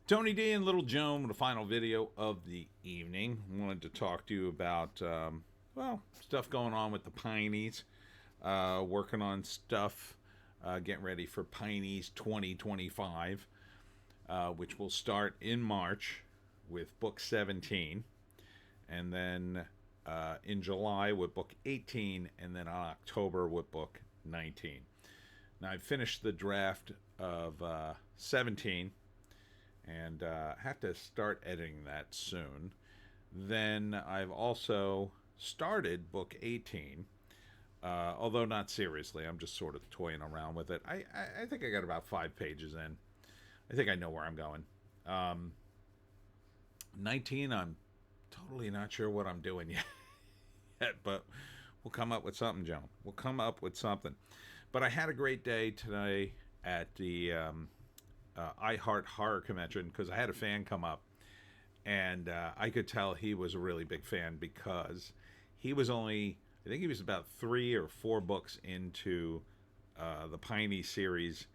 Tony D and Little Joan with the final video of the evening. Wanted to talk to you about, stuff going on with the Pineys. Working on stuff, getting ready for Pineys 2025, which will start in March with book 17. And then in July with book 18. And then on October with book 19. Now, I finished the draft of 17 and have to start editing that soon. Then I've also started book 18, although not seriously. I'm just sort of toying around with it. I think I got about 5 pages in. I think I know where I'm going. 19, I'm totally not sure what I'm doing yet, but we'll come up with something, Joan. We'll come up with something. But I had a great day today at the I Heart Horror Convention because I had a fan come up, and I could tell he was a really big fan because he was only, I think he was about 3 or 4 books into the Piney series,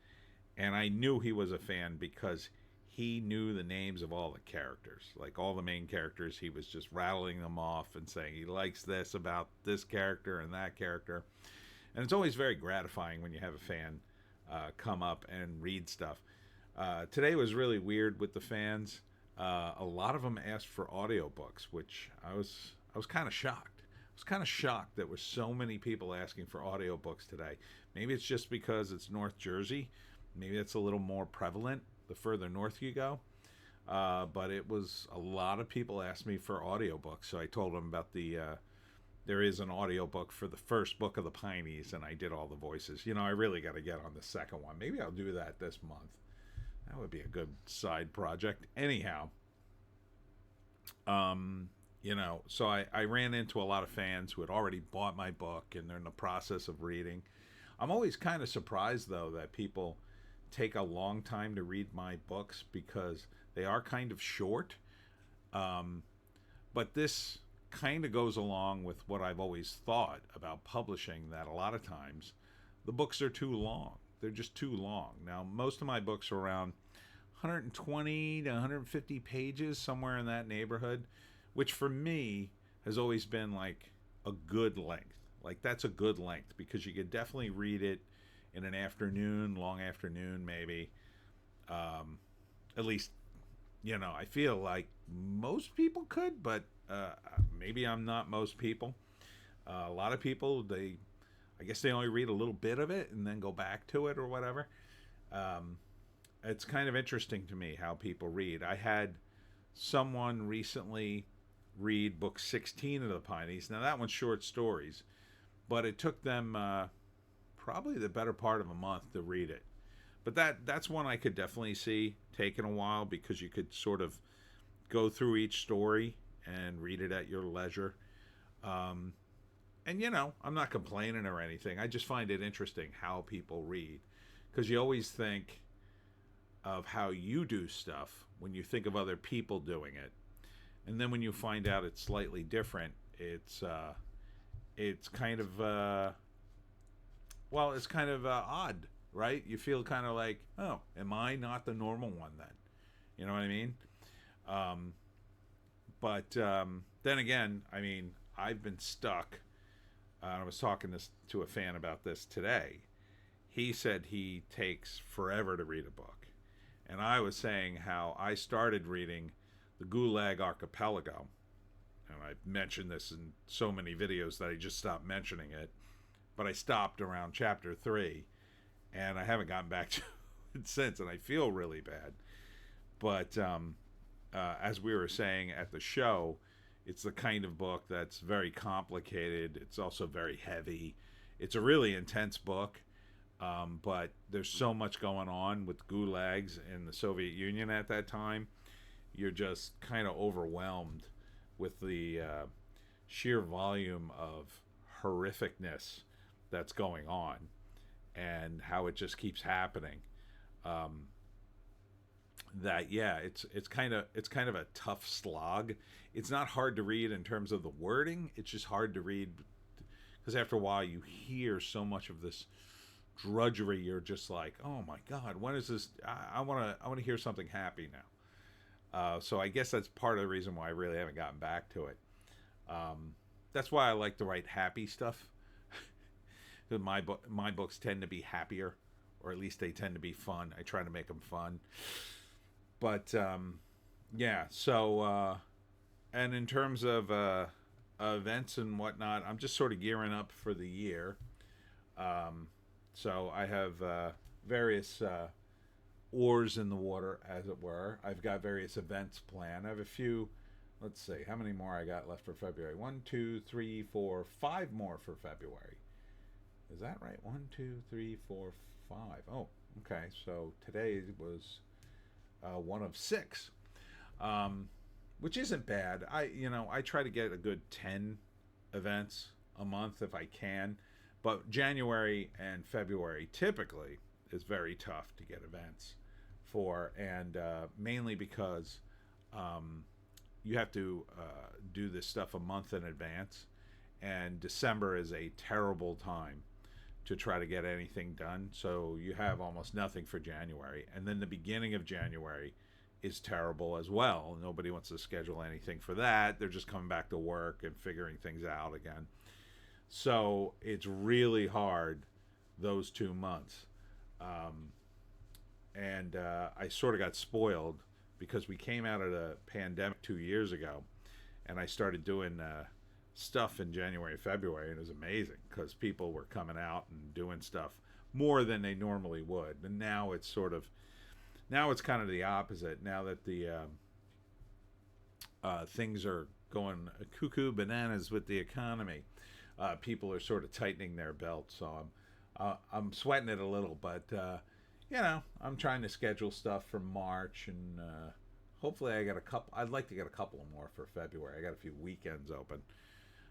and I knew he was a fan because he knew the names of all the characters, like all the main characters. He was just rattling them off and saying he likes this about this character and that character. And it's always very gratifying when you have a fan come up and read stuff. Today was really weird with the fans. A lot of them asked for audiobooks, which I was kind of shocked. I was kind of shocked that there were so many people asking for audiobooks today. Maybe it's just because it's North Jersey. Maybe it's a little more prevalent the further north you go. But it was a lot of people asked me for audiobooks. So I told them about there is an audiobook for the first book of the Pineys, and I did all the voices. I really got to get on the second one. Maybe I'll do that this month. That would be a good side project. Anyhow, so I ran into a lot of fans who had already bought my book, and they're in the process of reading. I'm always kind of surprised, though, that people take a long time to read my books because they are kind of short. But this kind of goes along with what I've always thought about publishing, that a lot of times the books are too long. They're just too long. Now, most of my books are around 120 to 150 pages, somewhere in that neighborhood, which for me has always been like a good length. Like, that's a good length because you could definitely read it in an afternoon, long afternoon maybe. At least, I feel like most people could, but maybe I'm not most people. A lot of people, I guess they only read a little bit of it and then go back to it or whatever. It's kind of interesting to me how people read. I had someone recently read book 16 of the Pineys. Now, that one's short stories, but it took them probably the better part of a month to read it. But that's one I could definitely see taking a while because you could sort of go through each story and read it at your leisure. And, I'm not complaining or anything. I just find it interesting how people read. Because you always think of how you do stuff when you think of other people doing it. And then when you find out it's slightly different, it's kind of, it's kind of odd, right? You feel kind of like, oh, am I not the normal one then? You know what I mean? But then again, I've been stuck. I was talking to a fan about this today. He said he takes forever to read a book. And I was saying how I started reading the Gulag Archipelago. And I've mentioned this in so many videos that I just stopped mentioning it. But I stopped around chapter 3. And I haven't gotten back to it since. And I feel really bad. But as we were saying at the show, it's the kind of book that's very complicated. It's also very heavy. It's a really intense book, but there's so much going on with gulags in the Soviet Union at that time. You're just kind of overwhelmed with the sheer volume of horrificness that's going on and how it just keeps happening. It's kind of a tough slog. It's not hard to read in terms of the wording. It's just hard to read because after a while you hear so much of this drudgery. You're just like, oh my God, when is this? I want to hear something happy now. So I guess that's part of the reason why I really haven't gotten back to it. Um, that's why I like to write happy stuff. Because my books tend to be happier, or at least they tend to be fun. I try to make them fun. But yeah, so and in terms of events and whatnot, I'm just sort of gearing up for the year. Um, so I have various oars in the water, as it were. I've got various events planned. I have a few. Let's see, how many more I got left for February? 1, 2, 3, 4, 5 more for February. Is that right? 1, 2, 3, 4, 5. Oh, okay. So today was one of 6, um, which isn't bad. I try to get a good 10 events a month if I can, but January and February typically is very tough to get events for, and mainly because you have to do this stuff a month in advance, and December is a terrible time to try to get anything done. So you have almost nothing for January, and then the beginning of January is terrible as well. Nobody wants to schedule anything for that. They're just coming back to work and figuring things out again. So it's really hard those 2 months. And I sort of got spoiled because we came out of the pandemic 2 years ago, and I started doing stuff in January, February, and it was amazing because people were coming out and doing stuff more than they normally would. And now it's kind of the opposite. Now that the things are going cuckoo bananas with the economy, people are sort of tightening their belts. So I'm sweating it a little, but I'm trying to schedule stuff for March, and hopefully I got a couple. I'd like to get a couple more for February. I got a few weekends open,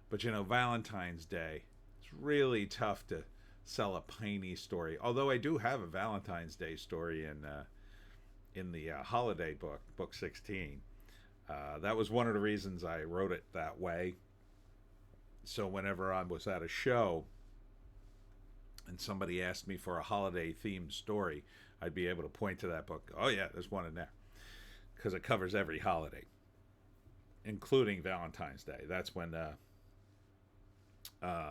but Valentine's Day, it's really tough to sell a Piney story. Although I do have a Valentine's Day story in the holiday book 16. That was one of the reasons I wrote it that way. So whenever I was at a show and somebody asked me for a holiday themed story, I'd be able to point to that book. Oh yeah, there's one in there, because it covers every holiday, including Valentine's Day. That's when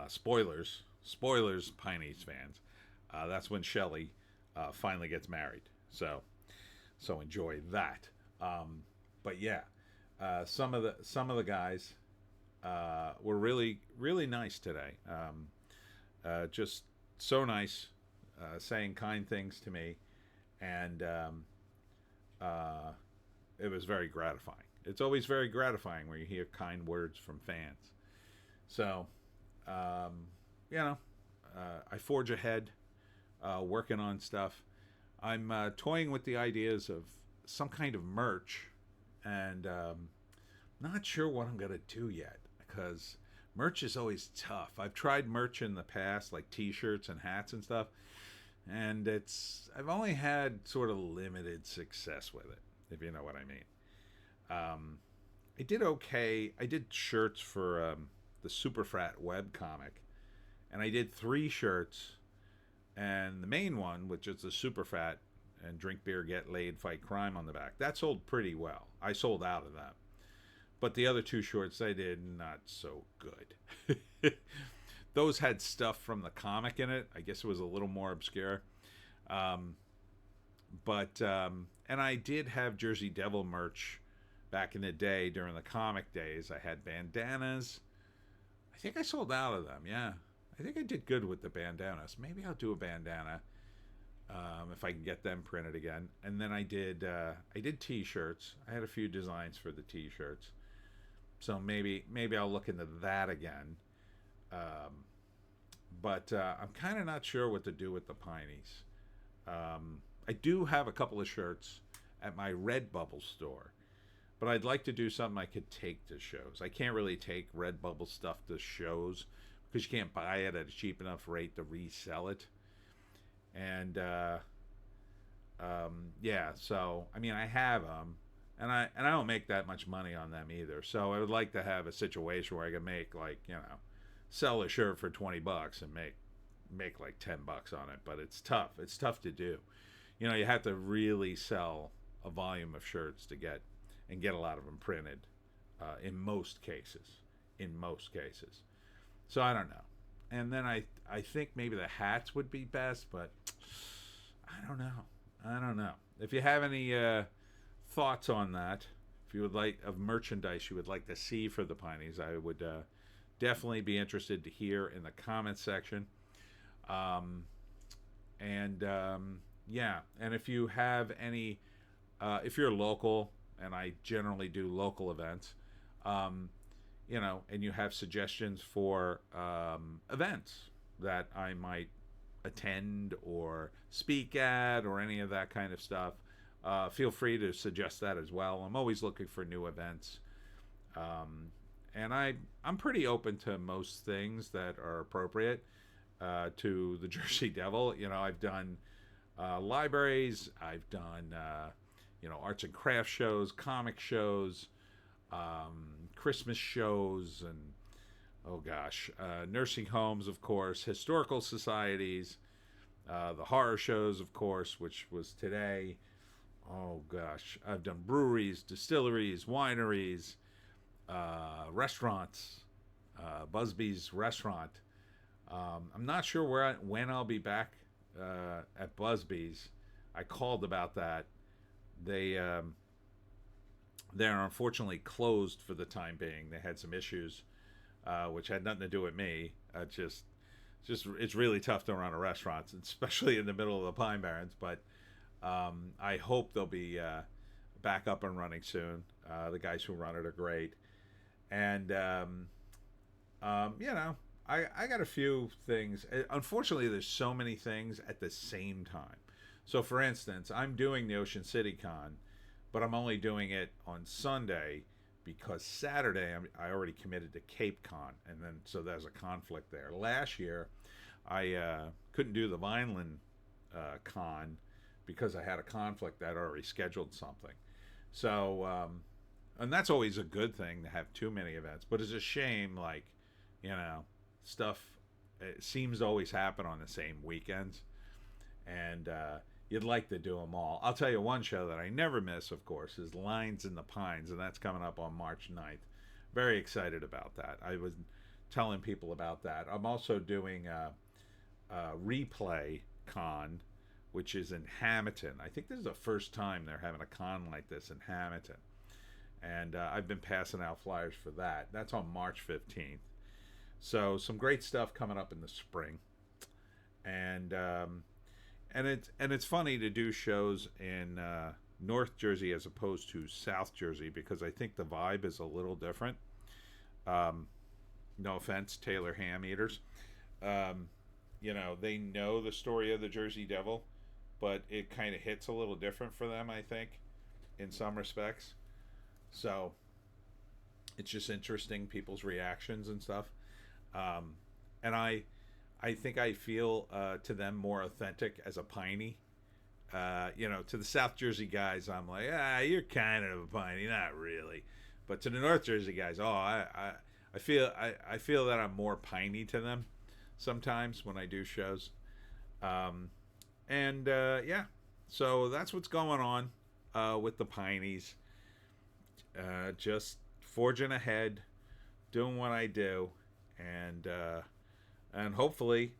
spoilers, Pineys fans. That's when Shelley finally gets married. So enjoy that. But yeah, some of the guys were really really nice today. Just so nice, saying kind things to me, and it was very gratifying. It's always very gratifying when you hear kind words from fans. So, I forge ahead, working on stuff. I'm toying with the ideas of some kind of merch, and not sure what I'm going to do yet, because merch is always tough. I've tried merch in the past, like t-shirts and hats and stuff, and I've only had sort of limited success with it, if you know what I mean. I did okay. I did shirts for the Super Frat web comic, and I did 3 shirts, and the main one, which is the Super Frat and Drink Beer, Get Laid, Fight Crime on the back, that sold pretty well. I sold out of that. But the other 2 shorts I did, not so good. Those had stuff from the comic in it. I guess it was a little more obscure. And I did have Jersey Devil merch back in the day during the comic days. I had bandanas. I think I sold out of them, yeah. I think I did good with the bandanas. Maybe I'll do a bandana if I can get them printed again. And then I did t-shirts. I had a few designs for the t-shirts. So maybe I'll look into that again. But I'm kind of not sure what to do with the Pineys. I do have a couple of shirts at my Redbubble store, but I'd like to do something I could take to shows. I can't really take Redbubble stuff to shows because you can't buy it at a cheap enough rate to resell it. And so I mean, I have them, and I don't make that much money on them either. So I would like to have a situation where I can make, like, sell a shirt for $20 and make like $10 on it. But it's tough. It's tough to do. You have to really sell a volume of shirts to get and get a lot of them printed in most cases. In most cases. So I don't know. And then I think maybe the hats would be best, but I don't know. I don't know. If you have any thoughts on that, if you would like of merchandise you would like to see for the Pineys, I would definitely be interested to hear in the comments section. Yeah, and if you have any, if you're local, and I generally do local events, and you have suggestions for events that I might attend or speak at or any of that kind of stuff, feel free to suggest that as well. I'm always looking for new events. And I'm pretty open to most things that are appropriate to the Jersey Devil. I've done libraries, I've done arts and crafts shows, comic shows, Christmas shows, and nursing homes, of course, historical societies, the horror shows, of course, which was today. Oh gosh, I've done breweries, distilleries, wineries, restaurants, Busby's restaurant. I'm not sure when I'll be back at Busby's. I called about that. They're unfortunately closed for the time being. They had some issues, which had nothing to do with me. It's really tough to run a restaurant, especially in the middle of the Pine Barrens. But I hope they'll be back up and running soon. The guys who run it are great, and I got a few things. Unfortunately, there's so many things at the same time. So, for instance, I'm doing the Ocean City Con, but I'm only doing it on Sunday because Saturday I already committed to Cape Con, and then so there's a conflict there. Last year, I couldn't do the Vineland Con because I had a conflict. I'd already scheduled something. So, and that's always a good thing to have too many events, but it's a shame, stuff it seems to always happen on the same weekends, and you'd like to do them all. I'll tell you one show that I never miss, of course, is Lines in the Pines, and that's coming up on March 9th. Very excited about that. I was telling people about that. I'm also doing a Replay Con, which is in Hamilton. I think this is the first time they're having a con like this in Hamilton, and I've been passing out flyers for that. That's on March 15th. So some great stuff coming up in the spring, and it's funny to do shows in North Jersey as opposed to South Jersey because I think the vibe is a little different. No offense, Taylor ham eaters. They know the story of the Jersey Devil, but it kind of hits a little different for them, I think, in some respects. So it's just interesting, people's reactions and stuff. And I think I feel to them more authentic as a Piney. To the South Jersey guys, I'm like, you're kind of a Piney, not really. But to the North Jersey guys, I feel that I'm more Piney to them sometimes when I do shows. So that's what's going on with the Pineys. Just forging ahead, doing what I do, and hopefully,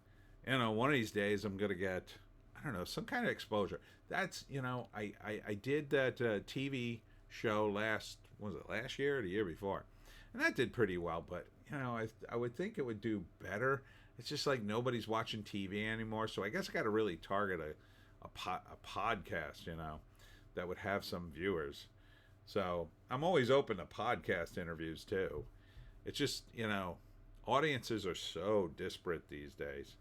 one of these days I'm gonna get, I don't know, some kind of exposure. That's, I did that TV show last year or the year before, and that did pretty well. But I would think it would do better. It's just like nobody's watching TV anymore, so I guess I got to really target a podcast, that would have some viewers. So I'm always open to podcast interviews too. It's just, audiences are so disparate these days.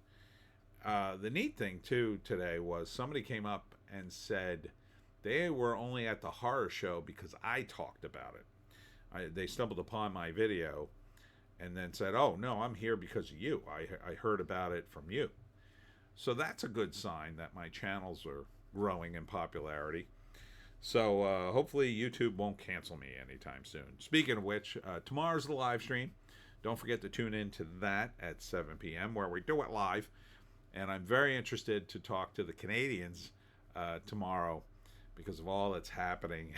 The neat thing too today was somebody came up and said they were only at the horror show because I talked about it. They stumbled upon my video and then said, "Oh no, I'm here because of you. I heard about it from you." So that's a good sign that my channels are growing in popularity. So hopefully YouTube won't cancel me anytime soon. Speaking of which, tomorrow's the live stream. Don't forget to tune in to that at 7 p.m. where we do it live. And I'm very interested to talk to the Canadians tomorrow because of all that's happening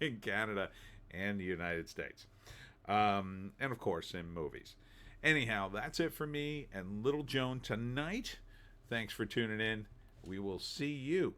in Canada and the United States. And of course, in movies. Anyhow, that's it for me and Little Joan tonight. Thanks for tuning in. We will see you